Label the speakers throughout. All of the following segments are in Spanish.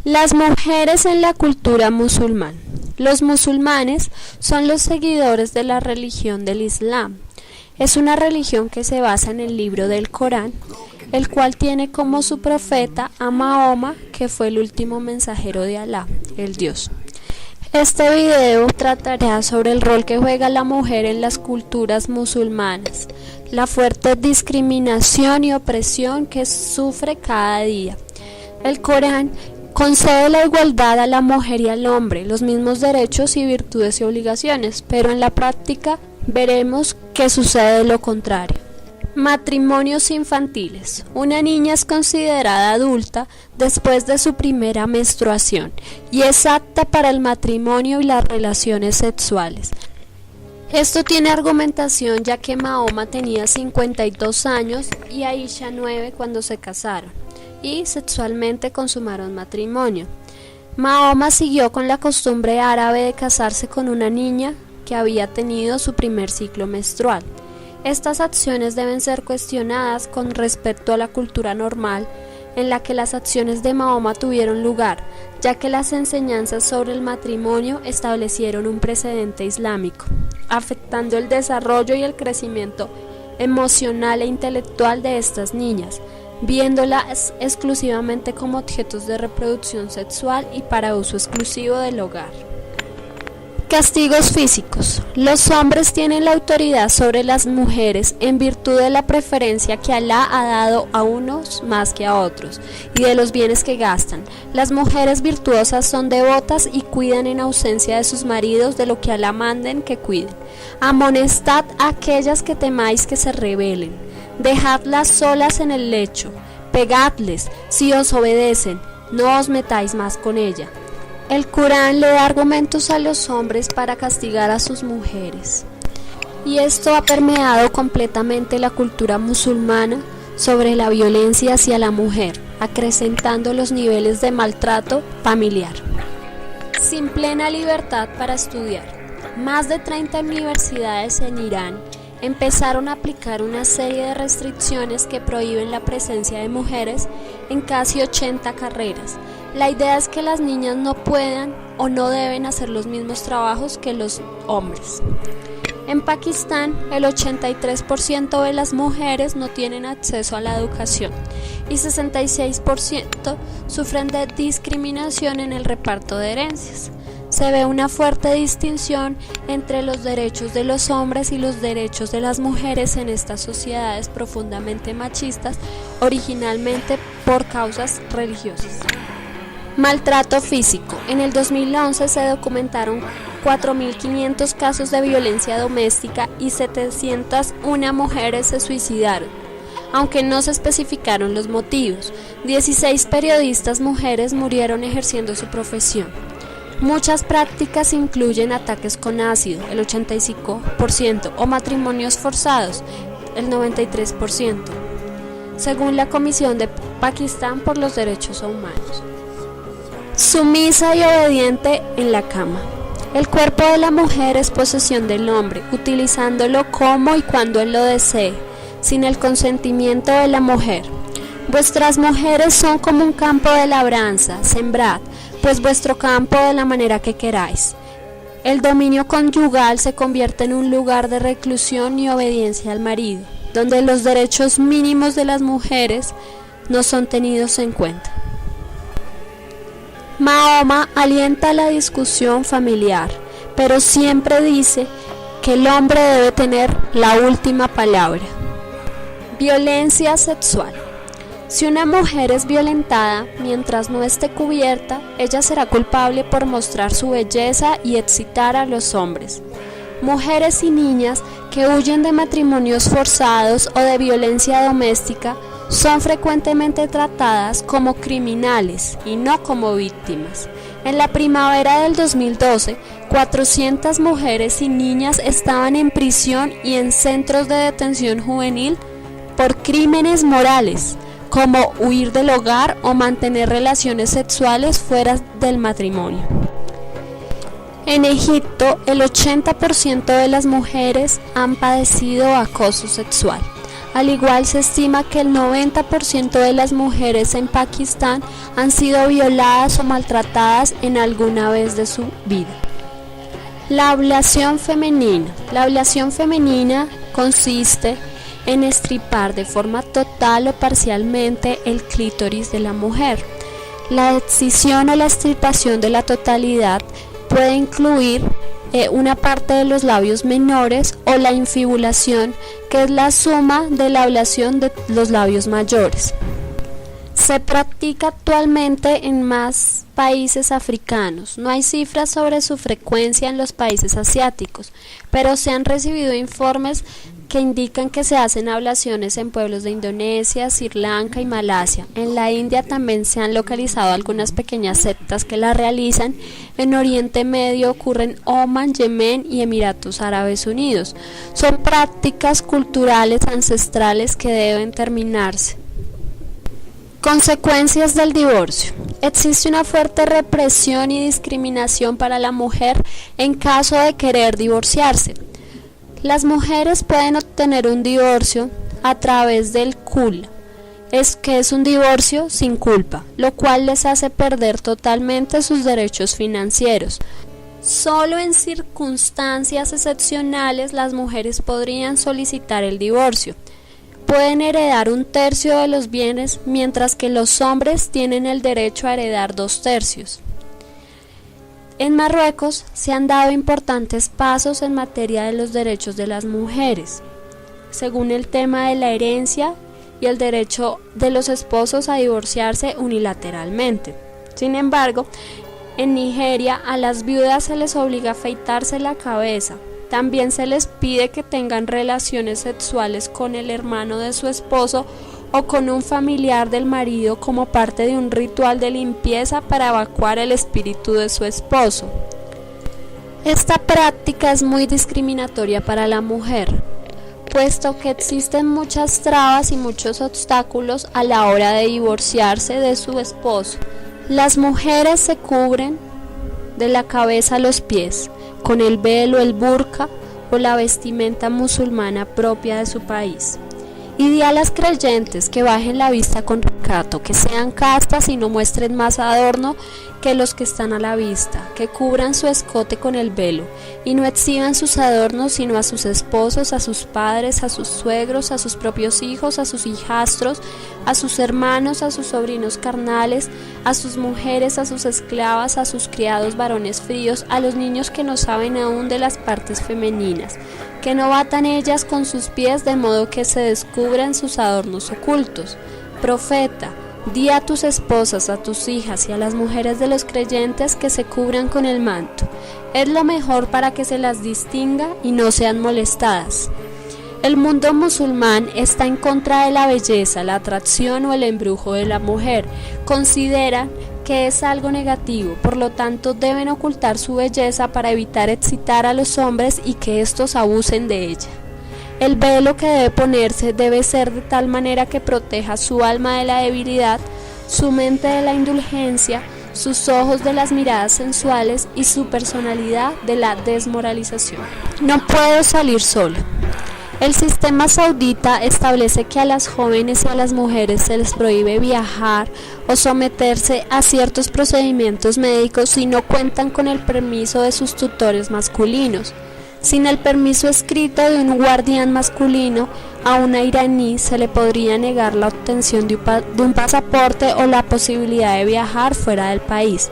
Speaker 1: Las mujeres en la cultura musulmana. Los musulmanes son los seguidores de la religión del Islam. Es una religión que se basa en el libro del Corán, el cual tiene como su profeta a Mahoma, que fue el último mensajero de Alá, el Dios. Este video tratará sobre el rol que juega la mujer en las culturas musulmanas, la fuerte discriminación y opresión que sufre cada día. El Corán concede la igualdad a la mujer y al hombre, los mismos derechos y virtudes y obligaciones, pero en la práctica veremos que sucede lo contrario. Matrimonios infantiles. Una niña es considerada adulta después de su primera menstruación y es apta para el matrimonio y las relaciones sexuales. Esto tiene argumentación ya que Mahoma tenía 52 años y Aisha 9 cuando se casaron y sexualmente consumaron matrimonio. Mahoma siguió con la costumbre árabe de casarse con una niña que había tenido su primer ciclo menstrual. Estas acciones deben ser cuestionadas con respecto a la cultura normal en la que las acciones de Mahoma tuvieron lugar, ya que las enseñanzas sobre el matrimonio establecieron un precedente islámico, afectando el desarrollo y el crecimiento emocional e intelectual de estas niñas, viéndolas exclusivamente como objetos de reproducción sexual y para uso exclusivo del hogar. Castigos físicos. Los hombres tienen la autoridad sobre las mujeres en virtud de la preferencia que Alá ha dado a unos más que a otros y de los bienes que gastan. Las mujeres virtuosas son devotas y cuidan en ausencia de sus maridos de lo que Alá manden que cuiden. Amonestad a aquellas que temáis que se rebelen. Dejadlas solas en el lecho. Pegadles si os obedecen. No os metáis más con ella. El Corán le da argumentos a los hombres para castigar a sus mujeres. Y esto ha permeado completamente la cultura musulmana sobre la violencia hacia la mujer, acrecentando los niveles de maltrato familiar. Sin plena libertad para estudiar. Más de 30 universidades en Irán empezaron a aplicar una serie de restricciones que prohíben la presencia de mujeres en casi 80 carreras. La idea es que las niñas no puedan o no deben hacer los mismos trabajos que los hombres. En Pakistán, el 83% de las mujeres no tienen acceso a la educación y 66% sufren de discriminación en el reparto de herencias. Se ve una fuerte distinción entre los derechos de los hombres y los derechos de las mujeres en estas sociedades profundamente machistas, originalmente por causas religiosas. Maltrato físico. En el 2011 se documentaron 4.500 casos de violencia doméstica y 701 mujeres se suicidaron. Aunque no se especificaron los motivos, 16 periodistas mujeres murieron ejerciendo su profesión. Muchas prácticas incluyen ataques con ácido, el 85%, o matrimonios forzados, el 93%, según la Comisión de Pakistán por los Derechos Humanos. Sumisa y obediente en la cama. El cuerpo de la mujer es posesión del hombre, utilizándolo como y cuando él lo desee, sin el consentimiento de la mujer. Vuestras mujeres son como un campo de labranza, sembrad, pues vuestro campo de la manera que queráis. El dominio conyugal se convierte en un lugar de reclusión y obediencia al marido, donde los derechos mínimos de las mujeres no son tenidos en cuenta. Mahoma alienta la discusión familiar, pero siempre dice que el hombre debe tener la última palabra. Violencia sexual. Si una mujer es violentada mientras no esté cubierta, ella será culpable por mostrar su belleza y excitar a los hombres. Mujeres y niñas que huyen de matrimonios forzados o de violencia doméstica son frecuentemente tratadas como criminales y no como víctimas. En la primavera del 2012, 400 mujeres y niñas estaban en prisión y en centros de detención juvenil por crímenes morales, como huir del hogar o mantener relaciones sexuales fuera del matrimonio. En Egipto, el 80% de las mujeres han padecido acoso sexual. Al igual se estima que el 90% de las mujeres en Pakistán han sido violadas o maltratadas en alguna vez de su vida. La ablación femenina. La ablación femenina consiste en estripar de forma total o parcialmente el clítoris de la mujer. La excisión o la extirpación de la totalidad puede incluir una parte de los labios menores o la infibulación, que es la suma de la ablación de los labios mayores. Se practica actualmente en más países africanos. No hay cifras sobre su frecuencia en los países asiáticos, pero se han recibido informes que indican que se hacen ablaciones en pueblos de Indonesia, Sri Lanka y Malasia. En la India también se han localizado algunas pequeñas sectas que la realizan. En Oriente Medio ocurre en Omán, Yemen y Emiratos Árabes Unidos. Son prácticas culturales ancestrales que deben terminarse. Consecuencias del divorcio. Existe una fuerte represión y discriminación para la mujer en caso de querer divorciarse. Las mujeres pueden obtener un divorcio a través del khula, que es un divorcio sin culpa, lo cual les hace perder totalmente sus derechos financieros. Solo en circunstancias excepcionales las mujeres podrían solicitar el divorcio. Pueden heredar 1/3 de los bienes, mientras que los hombres tienen el derecho a heredar 2/3. En Marruecos se han dado importantes pasos en materia de los derechos de las mujeres, según el tema de la herencia y el derecho de los esposos a divorciarse unilateralmente. Sin embargo, en Nigeria a las viudas se les obliga a afeitarse la cabeza. También se les pide que tengan relaciones sexuales con el hermano de su esposo o con un familiar del marido como parte de un ritual de limpieza para evacuar el espíritu de su esposo. Esta práctica es muy discriminatoria para la mujer, puesto que existen muchas trabas y muchos obstáculos a la hora de divorciarse de su esposo. Las mujeres se cubren de la cabeza a los pies con el velo, el burka o la vestimenta musulmana propia de su país. Y di a las creyentes que bajen la vista con recato, que sean castas y no muestren más adorno que los que están a la vista, que cubran su escote con el velo y no exhiban sus adornos sino a sus esposos, a sus padres, a sus suegros, a sus propios hijos, a sus hijastros, a sus hermanos, a sus sobrinos carnales, a sus mujeres, a sus esclavas, a sus criados varones fríos, a los niños que no saben aún de las partes femeninas, que no batan ellas con sus pies de modo que se descubran sus adornos ocultos. Profeta, di a tus esposas, a tus hijas y a las mujeres de los creyentes que se cubran con el manto. Es lo mejor para que se las distinga y no sean molestadas. El mundo musulmán está en contra de la belleza, la atracción o el embrujo de la mujer. Consideran que es algo negativo, por lo tanto deben ocultar su belleza para evitar excitar a los hombres y que estos abusen de ella. El velo que debe ponerse debe ser de tal manera que proteja su alma de la debilidad, su mente de la indulgencia, sus ojos de las miradas sensuales y su personalidad de la desmoralización. No puedo salir sola. El sistema saudita establece que a las jóvenes y a las mujeres se les prohíbe viajar o someterse a ciertos procedimientos médicos si no cuentan con el permiso de sus tutores masculinos. Sin el permiso escrito de un guardián masculino, a una iraní se le podría negar la obtención de un pasaporte o la posibilidad de viajar fuera del país.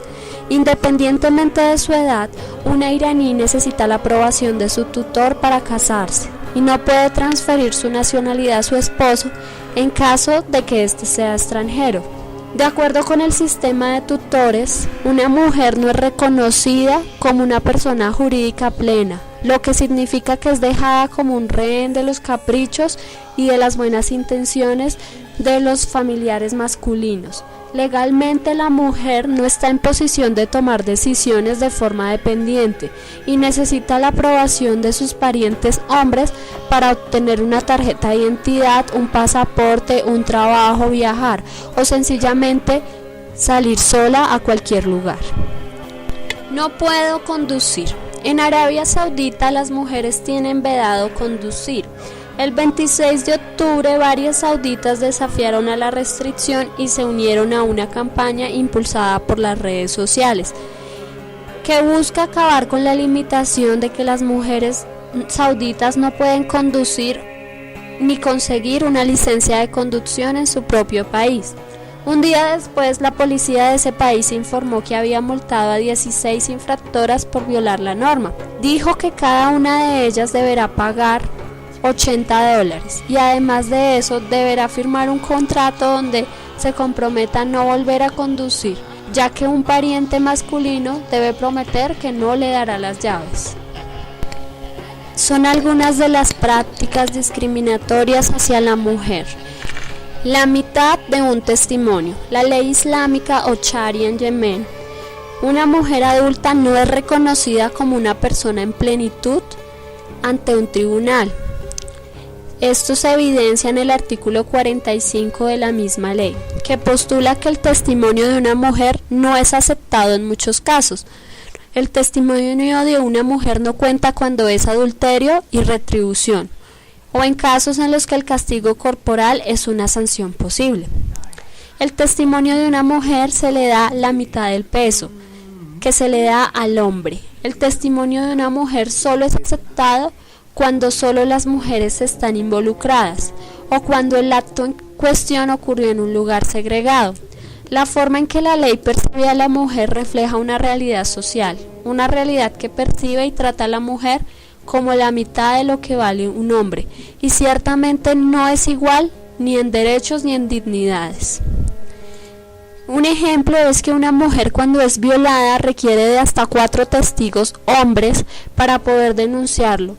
Speaker 1: Independientemente de su edad, una iraní necesita la aprobación de su tutor para casarse y no puede transferir su nacionalidad a su esposo en caso de que éste sea extranjero. De acuerdo con el sistema de tutores, una mujer no es reconocida como una persona jurídica plena, lo que significa que es dejada como un rehén de los caprichos y de las buenas intenciones de los familiares masculinos. Legalmente la mujer no está en posición de tomar decisiones de forma dependiente y necesita la aprobación de sus parientes hombres para obtener una tarjeta de identidad, un pasaporte, un trabajo, viajar o sencillamente salir sola a cualquier lugar. No puedo conducir. En Arabia Saudita las mujeres tienen vedado conducir. El 26 de octubre, varias sauditas desafiaron a la restricción y se unieron a una campaña impulsada por las redes sociales, que busca acabar con la limitación de que las mujeres sauditas no pueden conducir ni conseguir una licencia de conducción en su propio país. Un día después, la policía de ese país informó que había multado a 16 infractoras por violar la norma. Dijo que cada una de ellas deberá pagar $80 y además de eso deberá firmar un contrato donde se comprometa a no volver a conducir, ya que un pariente masculino debe prometer que no le dará las llaves. Son algunas de las prácticas discriminatorias hacia la mujer. La mitad de un testimonio. La ley islámica o Sharia en Yemen. Una mujer adulta no es reconocida como una persona en plenitud ante un tribunal. Esto se evidencia en el artículo 45 de la misma ley, que postula que el testimonio de una mujer no es aceptado en muchos casos. El testimonio de una mujer no cuenta cuando es adulterio y retribución, o en casos en los que el castigo corporal es una sanción posible. El testimonio de una mujer se le da la mitad del peso que se le da al hombre. El testimonio de una mujer solo es aceptado cuando solo las mujeres están involucradas o cuando el acto en cuestión ocurrió en un lugar segregado. La forma en que la ley percibe a la mujer refleja una realidad social, una realidad que percibe y trata a la mujer como la mitad de lo que vale un hombre, y ciertamente no es igual ni en derechos ni en dignidades. Un ejemplo es que una mujer cuando es violada requiere de hasta 4 testigos hombres para poder denunciarlo.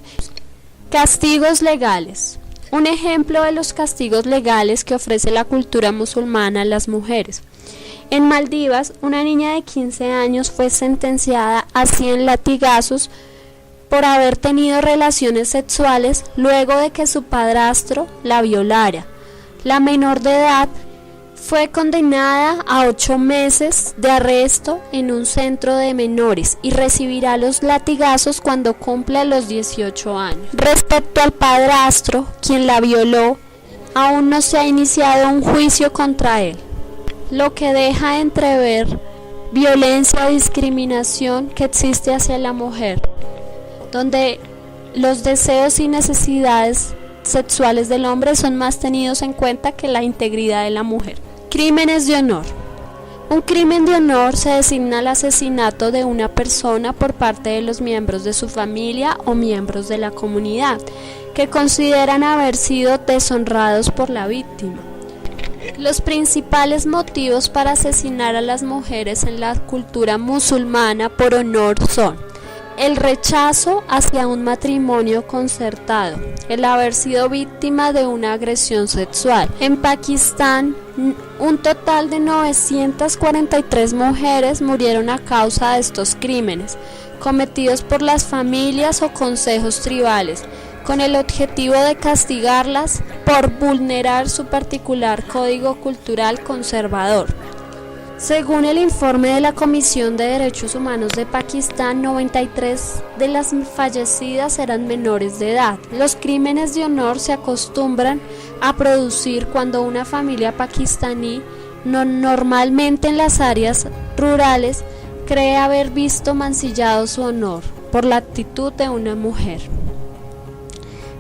Speaker 1: Castigos legales. Un ejemplo de los castigos legales que ofrece la cultura musulmana a las mujeres. En Maldivas, una niña de 15 años fue sentenciada a 100 latigazos por haber tenido relaciones sexuales luego de que su padrastro la violara. La menor de edad fue condenada a 8 meses de arresto en un centro de menores y recibirá los latigazos cuando cumpla los 18 años. Respecto al padrastro, quien la violó, aún no se ha iniciado un juicio contra él, lo que deja entrever violencia o discriminación que existe hacia la mujer, donde los deseos y necesidades sexuales del hombre son más tenidos en cuenta que la integridad de la mujer. Crímenes de honor. Un crimen de honor se designa al asesinato de una persona por parte de los miembros de su familia o miembros de la comunidad, que consideran haber sido deshonrados por la víctima. Los principales motivos para asesinar a las mujeres en la cultura musulmana por honor son el rechazo hacia un matrimonio concertado, el haber sido víctima de una agresión sexual. En Pakistán, un total de 943 mujeres murieron a causa de estos crímenes, cometidos por las familias o consejos tribales, con el objetivo de castigarlas por vulnerar su particular código cultural conservador. Según el informe de la Comisión de Derechos Humanos de Pakistán, 93 de las fallecidas eran menores de edad. Los crímenes de honor se acostumbran a producir cuando una familia pakistaní, normalmente en las áreas rurales, cree haber visto mancillado su honor por la actitud de una mujer.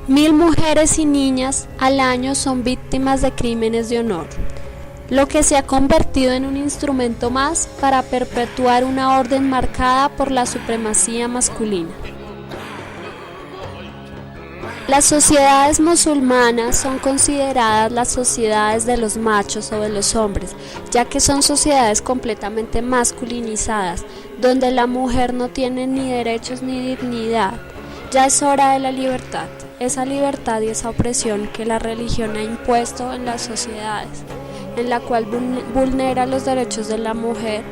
Speaker 1: 1000 mujeres y niñas al año son víctimas de crímenes de honor, lo que se ha convertido en un instrumento más para perpetuar una orden marcada por la supremacía masculina. Las sociedades musulmanas son consideradas las sociedades de los machos o de los hombres, ya que son sociedades completamente masculinizadas, donde la mujer no tiene ni derechos ni dignidad. Ya es hora de la libertad, esa libertad y esa opresión que la religión ha impuesto en las sociedades, en la cual vulnera los derechos de la mujer.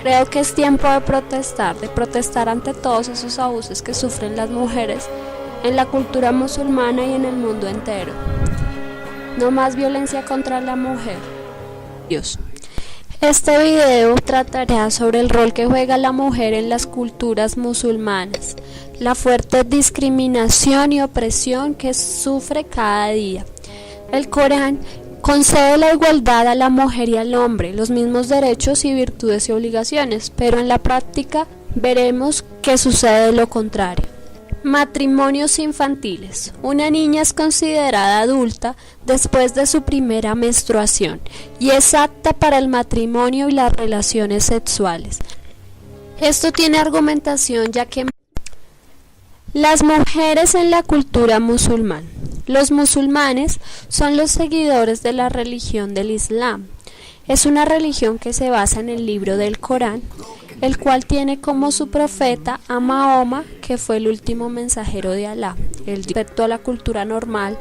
Speaker 1: Creo que es tiempo de protestar ante todos esos abusos que sufren las mujeres en la cultura musulmana y en el mundo entero. No más violencia contra la mujer. Dios. Este video tratará sobre el rol que juega la mujer en las culturas musulmanas, la fuerte discriminación y opresión que sufre cada día. El Corán concede la igualdad a la mujer y al hombre, los mismos derechos y virtudes y obligaciones, pero en la práctica veremos que sucede lo contrario. Matrimonios infantiles. Una niña es considerada adulta después de su primera menstruación y es apta para el matrimonio y las relaciones sexuales. Esto tiene argumentación ya que las mujeres en la cultura musulmana. Los musulmanes son los seguidores de la religión del Islam. Es una religión que se basa en el libro del Corán, el cual tiene como su profeta a Mahoma, que fue el último mensajero de Alá. Respecto a la cultura normal,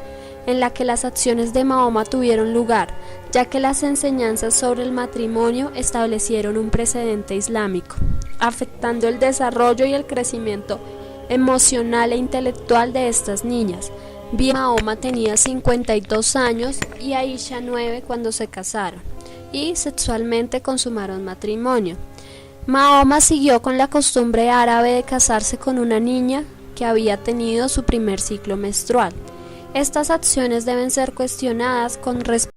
Speaker 1: en la que las acciones de Mahoma tuvieron lugar, ya que las enseñanzas sobre el matrimonio establecieron un precedente islámico, afectando el desarrollo y el crecimiento emocional e intelectual de estas niñas. Mahoma tenía 52 años y Aisha 9 cuando se casaron y sexualmente consumaron matrimonio. Mahoma siguió con la costumbre árabe de casarse con una niña que había tenido su primer ciclo menstrual. Estas acciones deben ser cuestionadas con respecto